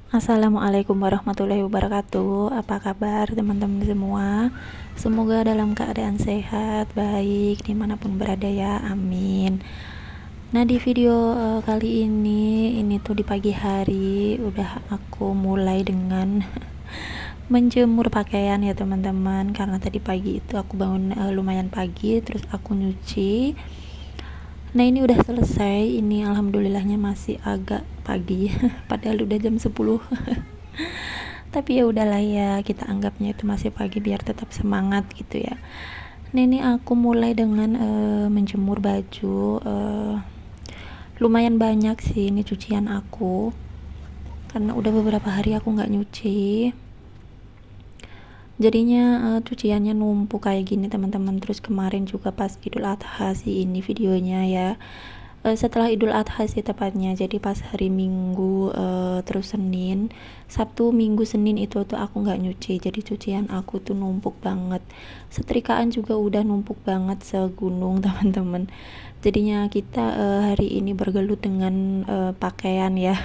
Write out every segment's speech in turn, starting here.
Assalamualaikum warahmatullahi wabarakatuh. Apa kabar teman-teman semua? Semoga dalam keadaan sehat, baik dimanapun berada ya, amin. Nah di video kali ini tuh di pagi hari udah aku mulai dengan menjemur pakaian ya teman-teman. Karena tadi pagi itu aku bangun lumayan pagi, terus aku nyuci. Nah ini udah selesai, ini alhamdulillahnya masih agak pagi padahal udah jam 10. Tapi ya udahlah ya, kita anggapnya itu masih pagi biar tetap semangat gitu ya. Nah ini aku mulai dengan menjemur baju. Lumayan banyak sih ini cucian aku, karena udah beberapa hari aku nggak nyuci, jadinya cuciannya numpuk kayak gini teman-teman. Terus kemarin juga pas Idul Adha sih ini videonya ya, setelah Idul Adha sih tepatnya. Jadi pas hari Minggu, terus Senin, Sabtu, Minggu, Senin itu tuh aku nggak nyuci. Jadi cucian aku tuh numpuk banget. Setrikaan juga udah numpuk banget segunung teman-teman. Jadinya kita hari ini bergelut dengan pakaian ya.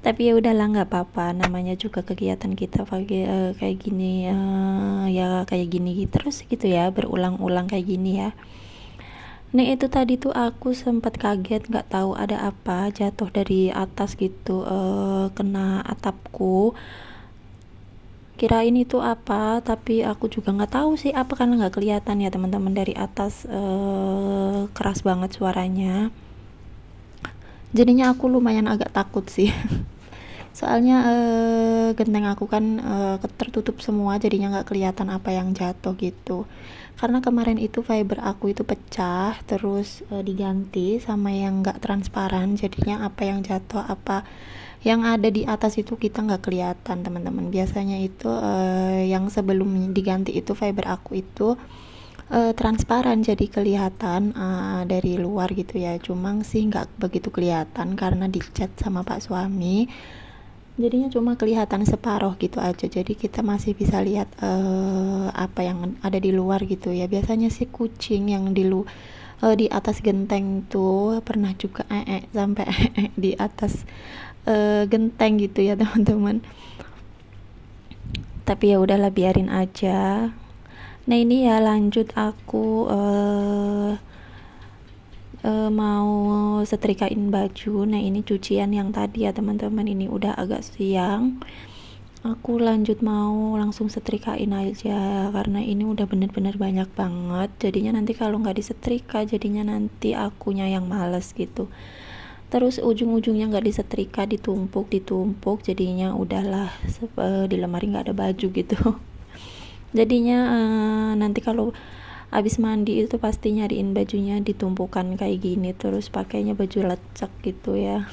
Tapi ya udahlah, nggak apa-apa, namanya juga kegiatan kita pagi kayak gini, ya kayak gini terus gitu ya, berulang-ulang kayak gini ya. Nah itu tadi tuh aku sempat kaget, nggak tahu ada apa jatuh dari atas gitu, kena atapku. Kirain itu apa, tapi aku juga nggak tahu sih apa, karena nggak kelihatan ya teman-teman dari atas, keras banget suaranya. Jadinya aku lumayan agak takut sih. Soalnya genteng aku kan tertutup semua, jadinya nggak kelihatan apa yang jatuh gitu. Karena kemarin itu fiber aku itu pecah, terus diganti sama yang nggak transparan, jadinya apa yang jatuh, apa yang ada di atas itu kita nggak kelihatan teman-teman. Biasanya itu yang sebelum diganti itu fiber aku itu transparan, jadi kelihatan dari luar gitu ya. Cuma sih nggak begitu kelihatan karena dicat sama pak suami, jadinya cuma kelihatan separuh gitu aja. Jadi kita masih bisa lihat apa yang ada di luar gitu ya. Biasanya sih kucing yang di atas genteng tuh pernah juga sampai di atas genteng gitu ya teman-teman. Tapi ya udahlah, biarin aja. Nah ini ya lanjut aku mau setrikain baju. Nah ini cucian yang tadi ya teman-teman, ini udah agak siang, aku lanjut mau langsung setrikain aja karena ini udah bener-bener banyak banget. Jadinya nanti kalau nggak disetrika, jadinya nanti akunya yang males gitu. Terus ujung-ujungnya nggak disetrika, ditumpuk jadinya udahlah, di lemari nggak ada baju gitu. Jadinya nanti kalau abis mandi itu pasti nyariin bajunya ditumpukan kayak gini, terus pakainya baju lecek gitu ya.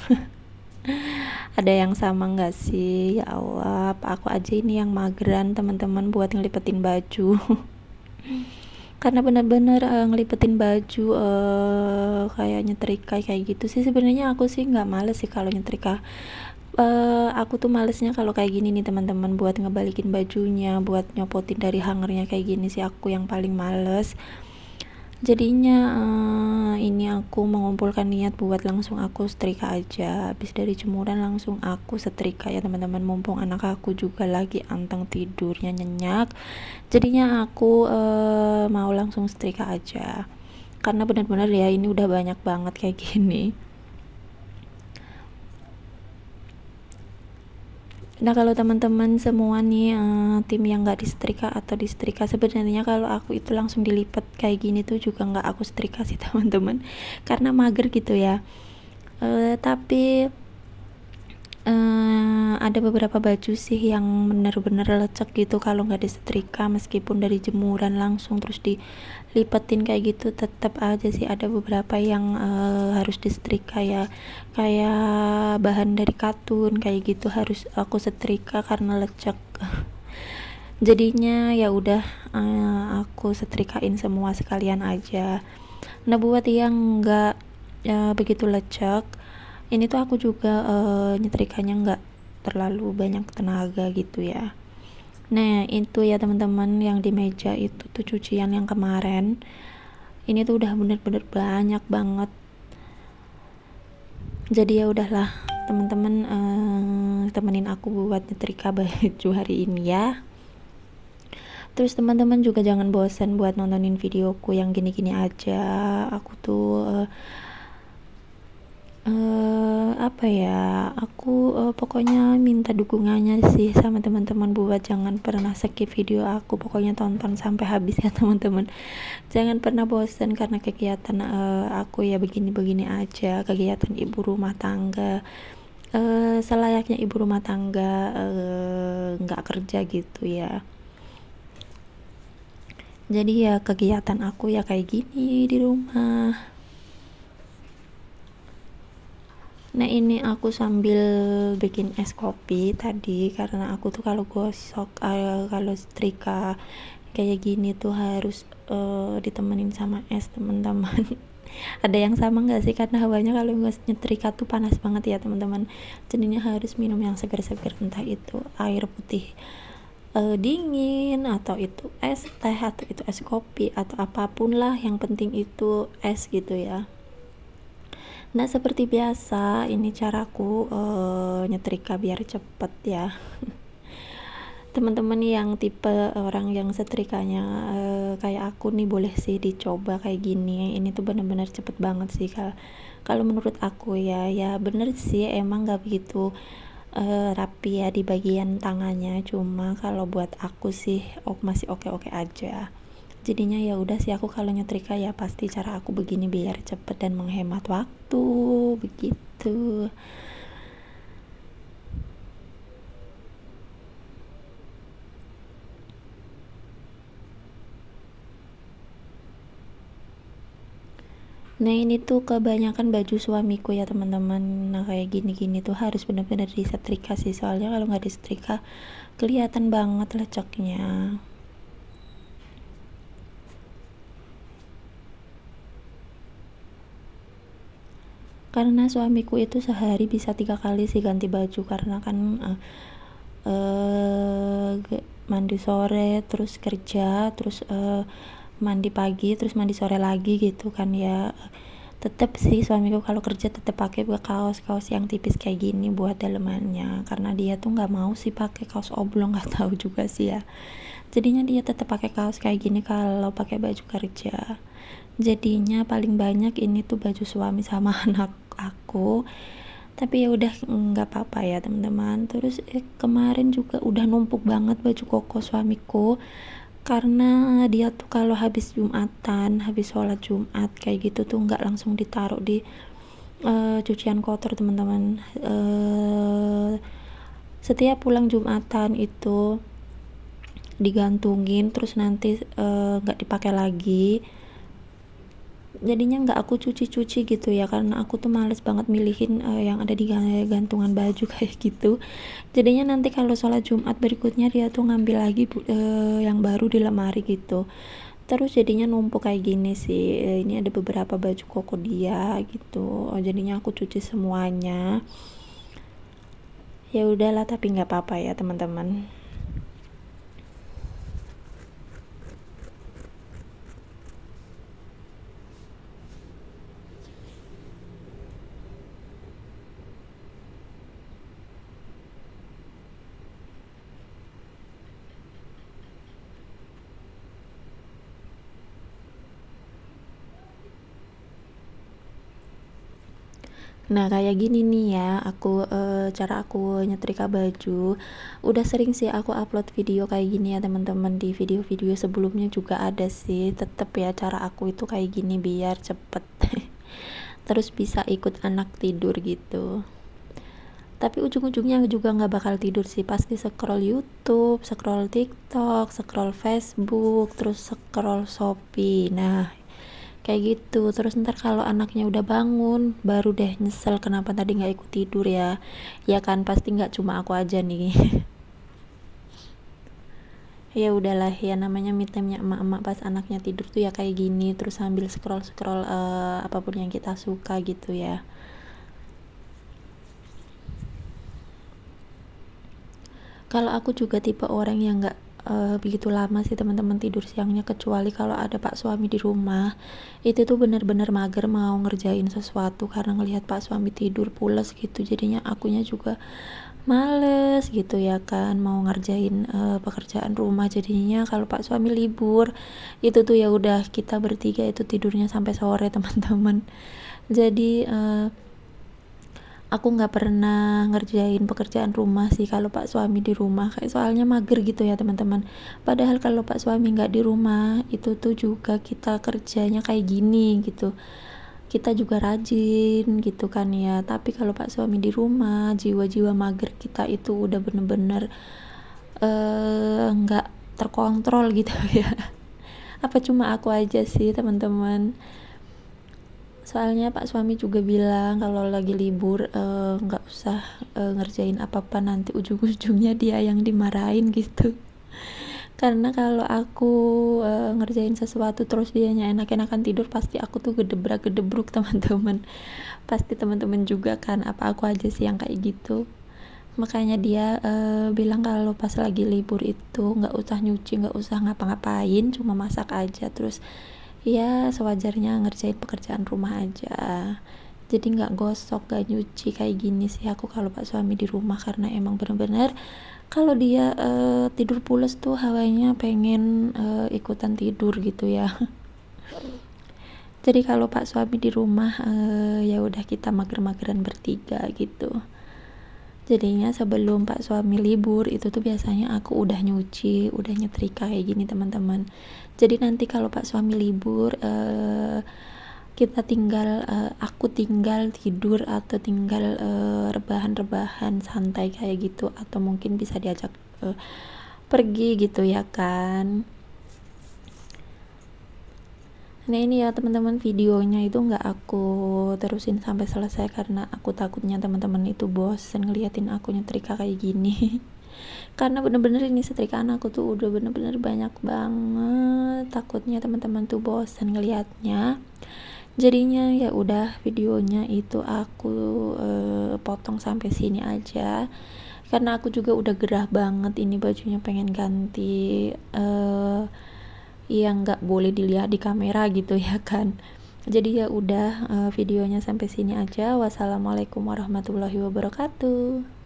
Ada yang sama nggak sih? Ya Allah, apa aku aja ini yang mageran teman-teman buat ngelipetin baju. Karena benar-benar ngelipetin baju, kayak nyetrika kayak gitu sih sebenarnya aku sih nggak males sih kalau nyetrika. Aku tuh malesnya kalau kayak gini nih teman-teman, buat ngebalikin bajunya, buat nyopotin dari hangernya kayak gini sih aku yang paling males. Jadinya ini aku mengumpulkan niat buat langsung aku setrika aja. Habis dari jemuran langsung aku setrika ya teman-teman, mumpung anak aku juga lagi anteng tidurnya nyenyak. Jadinya aku mau langsung setrika aja, karena benar-benar ya ini udah banyak banget kayak gini. Nah kalau teman-teman semua nih, tim yang nggak disetrika atau disetrika, sebenarnya kalau aku itu langsung dilipat kayak gini tuh juga nggak aku setrika sih teman-teman, karena mager gitu ya. Tapi ada beberapa baju sih yang bener-bener lecek gitu kalau nggak disetrika, meskipun dari jemuran langsung terus dilipetin kayak gitu, tetap aja sih ada beberapa yang harus disetrika ya, kayak bahan dari katun kayak gitu harus aku setrika karena lecek. Jadinya ya udah, aku setrikain semua sekalian aja. Nah buat yang nggak begitu lecek, ini tuh aku juga nyetrikanya nggak terlalu banyak tenaga gitu ya. Nah itu ya teman-teman, yang di meja itu tuh cucian yang kemarin, ini tuh udah bener-bener banyak banget. Jadi ya udahlah, teman-teman temenin aku buat nyetrika baju hari ini ya. Terus teman-teman juga jangan bosan buat nontonin videoku yang gini-gini aja. Aku tuh apa ya, aku pokoknya minta dukungannya sih sama teman-teman buat jangan pernah skip video aku, pokoknya tonton sampai habis ya teman-teman. Jangan pernah bosan karena kegiatan aku ya begini-begini aja, kegiatan ibu rumah tangga, selayaknya ibu rumah tangga nggak kerja gitu ya. Jadi ya kegiatan aku ya kayak gini di rumah. Nah ini aku sambil bikin es kopi tadi, karena aku tuh kalau gosok kalau setrika kayak gini tuh harus ditemenin sama es teman-teman. Ada yang sama nggak sih, karena hawanya kalau nyetrika tuh panas banget ya teman-teman, jadinya harus minum yang segar-segar, entah itu air putih dingin, atau itu es teh, atau itu es kopi, atau apapun lah, yang penting itu es gitu ya. Nah seperti biasa ini caraku nyetrika biar cepet ya. Teman-teman yang tipe orang yang setrikanya kayak aku nih, boleh sih dicoba kayak gini. Ini tuh bener-bener cepet banget sih kalau menurut aku ya. Ya bener sih, emang gak begitu rapi ya di bagian tangannya, cuma kalau buat aku sih masih oke-oke aja. Jadinya ya udah sih, aku kalau nyetrika ya pasti cara aku begini biar cepet dan menghemat waktu begitu. Nah ini tuh kebanyakan baju suamiku ya teman-teman. Nah kayak gini-gini tuh harus benar-benar disetrika sih, soalnya kalau nggak disetrika kelihatan banget leceknya. Karena suamiku itu sehari bisa 3 kali sih ganti baju, karena kan mandi sore terus kerja, terus mandi pagi terus mandi sore lagi gitu kan ya. Tetep sih suamiku kalau kerja tetep pakai kaos yang tipis kayak gini buat dalemannya, karena dia tuh nggak mau sih pakai kaos oblong, nggak tahu juga sih ya. Jadinya dia tetep pakai kaos kayak gini kalau pakai baju kerja. Jadinya paling banyak ini tuh baju suami sama anak aku, tapi ya udah nggak apa-apa ya teman-teman. Terus kemarin juga udah numpuk banget baju koko suamiku, karena dia tuh kalau habis Jumatan, habis sholat Jumat kayak gitu tuh nggak langsung ditaruh di cucian kotor teman-teman. Setiap pulang Jumatan itu digantungin, terus nanti nggak dipakai lagi. Jadinya nggak aku cuci-cuci gitu ya, karena aku tuh males banget milihin yang ada di gantungan baju kayak gitu. Jadinya nanti kalau sholat Jumat berikutnya dia tuh ngambil lagi yang baru di lemari gitu. Terus jadinya numpuk kayak gini sih. Ini ada beberapa baju koko dia gitu. Jadinya aku cuci semuanya. Ya udahlah, tapi nggak apa-apa ya teman-teman. Nah kayak gini nih ya aku cara aku nyetrika baju. Udah sering sih aku upload video kayak gini ya teman-teman, di video-video sebelumnya juga ada sih. Tetep ya cara aku itu kayak gini biar cepet terus bisa ikut anak tidur gitu. Tapi ujung-ujungnya juga nggak bakal tidur sih, pasti scroll YouTube, scroll TikTok, scroll Facebook, terus scroll Shopee. Nah kayak gitu. Terus ntar kalau anaknya udah bangun baru deh nyesel kenapa tadi nggak ikut tidur ya. Ya kan pasti nggak cuma aku aja nih. Ya udahlah ya, namanya me time-nya emak-emak pas anaknya tidur tuh ya kayak gini, terus sambil scroll apapun yang kita suka gitu ya. Kalau aku juga tipe orang yang nggak begitu lama sih teman-teman tidur siangnya, kecuali kalau ada Pak suami di rumah. Itu tuh bener-bener mager mau ngerjain sesuatu karena ngelihat Pak suami tidur pules gitu, jadinya akunya juga males gitu ya kan mau ngerjain pekerjaan rumah. Jadinya kalau Pak suami libur itu tuh ya udah kita bertiga itu tidurnya sampai sore teman-teman. Jadi aku nggak pernah ngerjain pekerjaan rumah sih kalau Pak suami di rumah, kayak soalnya mager gitu ya teman-teman. Padahal kalau Pak suami nggak di rumah itu tuh juga kita kerjanya kayak gini gitu, kita juga rajin gitu kan ya. Tapi kalau Pak suami di rumah, jiwa-jiwa mager kita itu udah bener-bener nggak terkontrol gitu ya. Apa cuma aku aja sih teman-teman? Soalnya Pak suami juga bilang kalau lagi libur nggak usah ngerjain apa-apa, nanti ujung-ujungnya dia yang dimarahin gitu. Karena kalau aku ngerjain sesuatu terus dianya enak-enakan tidur, pasti aku tuh gedebrak-gedebruk teman-teman. Pasti teman-teman juga kan, apa aku aja sih yang kayak gitu. Makanya dia bilang kalau pas lagi libur itu nggak usah nyuci, nggak usah ngapa-ngapain, cuma masak aja, terus ya sewajarnya ngerjain pekerjaan rumah aja. Jadi nggak gosok, nggak nyuci kayak gini sih aku kalau Pak suami di rumah, karena emang bener-bener kalau dia tidur pules tuh hawanya pengen ikutan tidur gitu ya. Jadi kalau Pak suami di rumah ya udah kita mager-mageran bertiga gitu. Jadinya sebelum Pak suami libur itu tuh biasanya aku udah nyuci, udah nyetrika kayak gini teman-teman. Jadi nanti kalau Pak suami libur kita tinggal aku tinggal tidur atau tinggal rebahan-rebahan santai kayak gitu, atau mungkin bisa diajak pergi gitu ya kan. Nah ini ya teman-teman, videonya itu nggak aku terusin sampai selesai karena aku takutnya teman-teman itu bosen ngeliatin aku nyetrika kayak gini. Karena bener-bener ini setrikaan aku tuh udah bener-bener banyak banget, takutnya teman-teman tuh bosen ngeliatnya. Jadinya ya udah videonya itu aku potong sampai sini aja, karena aku juga udah gerah banget ini bajunya, pengen ganti yang nggak boleh dilihat di kamera gitu ya kan. Jadi ya udah videonya sampai sini aja. Wassalamualaikum warahmatullahi wabarakatuh.